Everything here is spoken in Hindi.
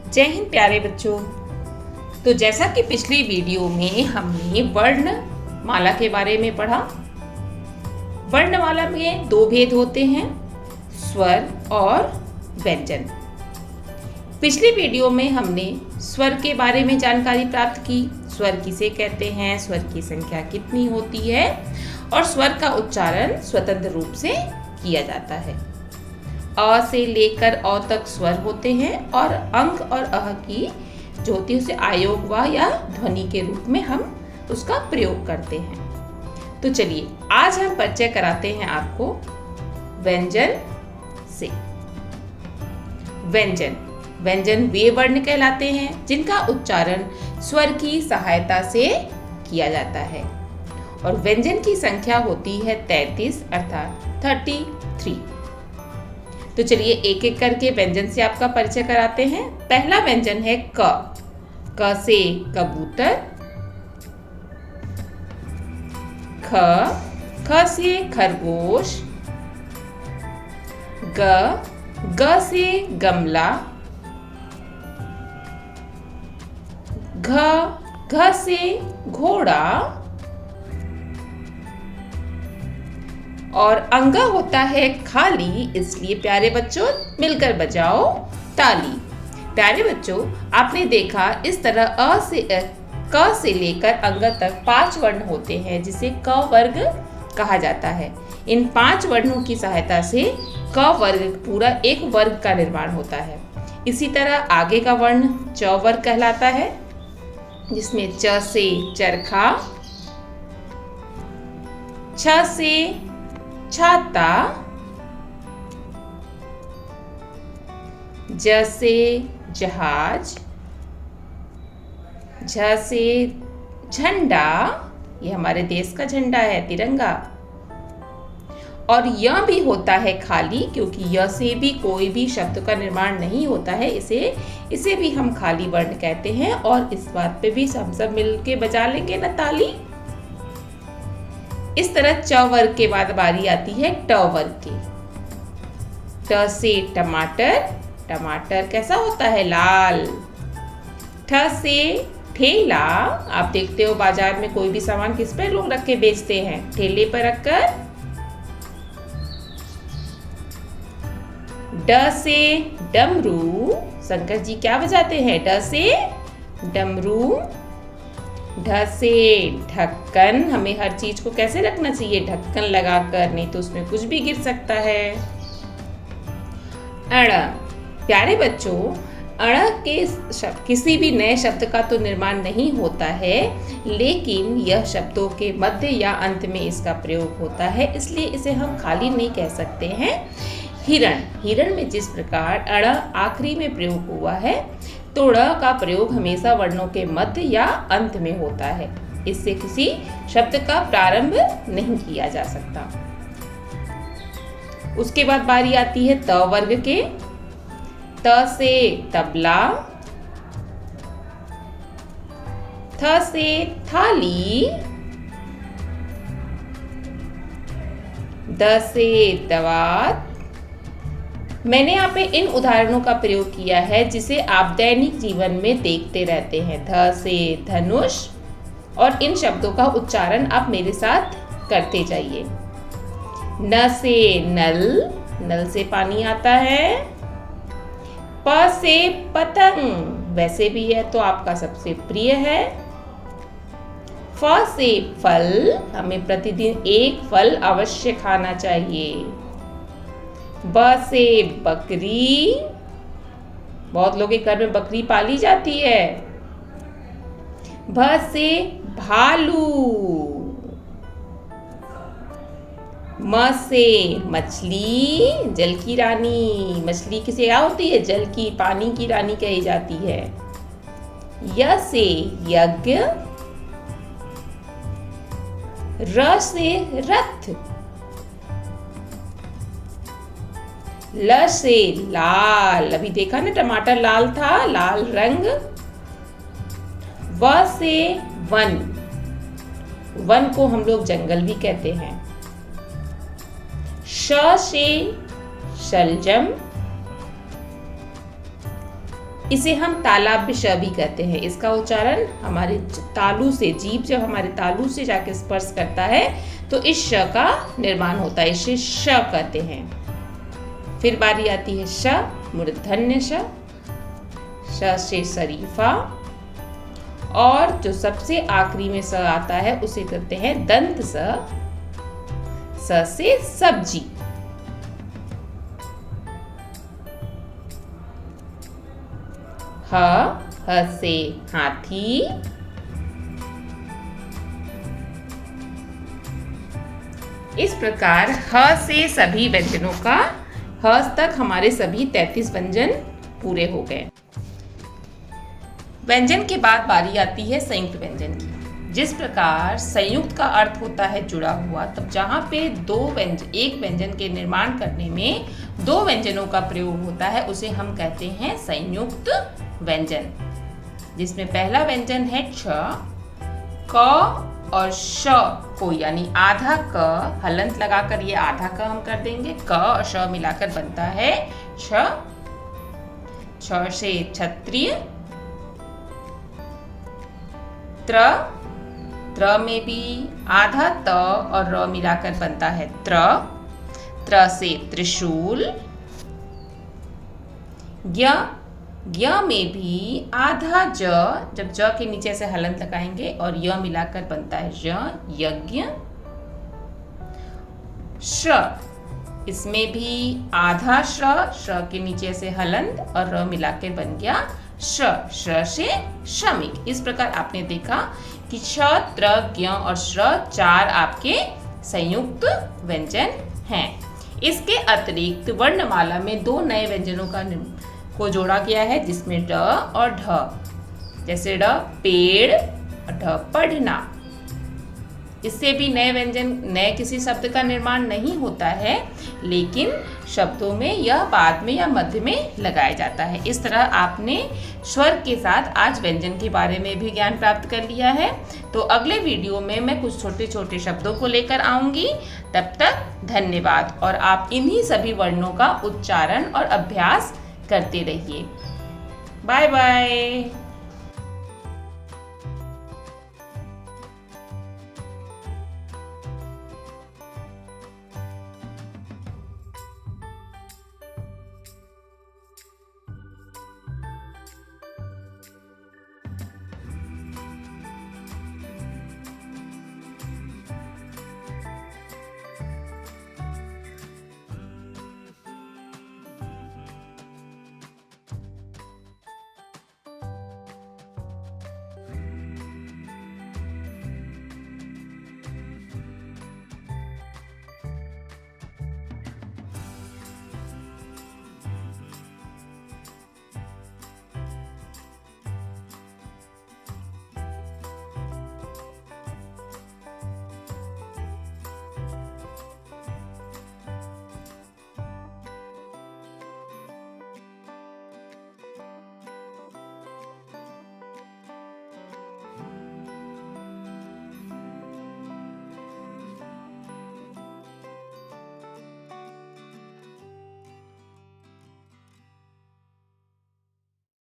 जय हिंद प्यारे बच्चों। तो जैसा कि पिछली वीडियो में हमने वर्णमाला के बारे में पढ़ा। वर्णमाला में दो भेद होते हैं, स्वर और व्यंजन। पिछली वीडियो में हमने स्वर के बारे में जानकारी प्राप्त की। स्वर किसे कहते हैं, स्वर की संख्या कितनी होती है और स्वर का उच्चारण स्वतंत्र रूप से किया जाता है। अ से लेकर अ तक स्वर होते हैं और अंग और अह की जो होती है उसे आयोग व या ध्वनि के रूप में हम उसका प्रयोग करते हैं। तो चलिए आज हम परिचय कराते हैं आपको व्यंजन से। व्यंजन वे वर्ण कहलाते हैं जिनका उच्चारण स्वर की सहायता से किया जाता है और व्यंजन की संख्या होती है 33 अर्थात 33। तो चलिए एक एक करके व्यंजन से आपका परिचय कराते हैं। पहला व्यंजन है क से कबूतर, ख से खरगोश, ग से गमला, घ से घोड़ा और अंगा होता है खाली, इसलिए प्यारे बच्चों मिलकर बजाओ ताली। प्यारे बच्चों आपने देखा इस तरह क से लेकर अंगा तक 5 वर्ण होते हैं जिसे क वर्ग कहा जाता है। इन 5 वर्णों की सहायता से क वर्ग पूरा एक वर्ग का निर्माण होता है। इसी तरह आगे का वर्ण च वर्ग कहलाता है जिसमें च से चरखा, छ से छाता, ज से जहाज, झ से झंडा, ये हमारे देश का झंडा है तिरंगा। और य भी होता है खाली क्योंकि य से भी कोई भी शब्द का निर्माण नहीं होता है, इसे भी हम खाली वर्ण कहते हैं। और इस बात पे भी हम सब मिलके बजा लेंगे ना ताली। इस तरह च वर्ग के बाद बारी आती है ट वर्ग की। ट से टमाटर, टमाटर कैसा होता है, लाल। ठ से ठेला, आप देखते हो बाजार में कोई भी सामान किस पर लोग रख के बेचते हैं, ठेले पर रखकर। ड से डमरू, शंकर जी क्या बजाते हैं, ड से डमरू। ढ से ढक्कन, हमें हर चीज को कैसे रखना चाहिए, ढक्कन लगाकर, नहीं तो उसमें कुछ भी गिर सकता है। अण, प्यारे बच्चों अण के किसी भी नए शब्द का तो निर्माण नहीं होता है, लेकिन यह शब्दों के मध्य या अंत में इसका प्रयोग होता है, इसलिए इसे हम खाली नहीं कह सकते हैं। हिरण में जिस प्रकार अण आखिरी में प्रयोग हुआ है तो ड़ का प्रयोग हमेशा वर्णों के मध्य या अंत में होता है, इससे किसी शब्द का प्रारंभ नहीं किया जा सकता। उसके बाद बारी आती है त वर्ग के। त से तबला, थ से थाली, द से दवात। मैंने यहाँ पे इन उदाहरणों का प्रयोग किया है जिसे आप दैनिक जीवन में देखते रहते हैं। ध से धनुष, और इन शब्दों का उच्चारण आप मेरे साथ करते जाइए। न से नल, नल से पानी आता है। प से पतंग, वैसे भी है तो आपका सबसे प्रिय है। फ से फल, हमें प्रतिदिन एक फल अवश्य खाना चाहिए। ब से बकरी, बहुत लोगों के घर में बकरी पाली जाती है। भ से भालू। म से मछली, जल की रानी, मछली किसे क्या होती है, जल की पानी की रानी कही जाती है। य से यज्ञ, र से रथ, ल से लाल, अभी देखा ना टमाटर लाल था, लाल रंग। व से वन, वन को हम लोग जंगल भी कहते हैं। श से शलजम, इसे हम तालव्य श भी कहते हैं। इसका उच्चारण हमारे तालु से, जीभ जब हमारे तालु से जाके स्पर्श करता है तो इस श का निर्माण होता है, इसे श कहते हैं। फिर बारी आती है श, मूर्धन्य श, श से शरीफा, और जो सबसे आखिरी में स आता है उसे कहते हैं दंत स से सब्जी। ह से हाथी, इस प्रकार ह से सभी व्यंजनों का, ह तक हमारे सभी 33 व्यंजन पूरे हो गए। व्यंजन के बाद बारी आती है संयुक्त व्यंजन की। जिस प्रकार संयुक्त का अर्थ होता है जुड़ा हुआ, तब जहाँ पे एक व्यंजन के निर्माण करने में 2 व्यंजनों का प्रयोग होता है उसे हम कहते हैं संयुक्त व्यंजन। जिसमें पहला व्यंजन है छ, क और श को, यानी आधा क हलंत लगाकर ये आधा क हम कर देंगे, क और श मिलाकर बनता है छ। छ से क्षत्रिय, त्र में भी आधा त और र मिलाकर बनता है त्र से त्रिशूल, ज्ञ में भी आधा ज, जब ज के नीचे से हलंत लगाएंगे और य मिलाकर बनता है यज्ञ। श, इसमें भी आधा श के नीचे से हलंत और र मिलाकर बन गया श से श्रमिक। इस प्रकार आपने देखा कि श, त्र, ज्ञ और श्र 4 आपके संयुक्त व्यंजन हैं। इसके अतिरिक्त वर्णमाला में 2 नए व्यंजनों को जोड़ा गया है, जिसमें ड और ढ। जैसे ड पेड़ और ढ पढ़ना। इससे भी नए किसी शब्द का निर्माण नहीं होता है, लेकिन शब्दों में यह बाद में या मध्य में लगाया जाता है। इस तरह आपने स्वर के साथ आज व्यंजन के बारे में भी ज्ञान प्राप्त कर लिया है। तो अगले वीडियो में मैं कुछ छोटे छोटे शब्दों को लेकर आऊंगी। तब तक धन्यवाद, और आप इन्हीं सभी वर्णों का उच्चारण और अभ्यास करते रहिए। Bye bye.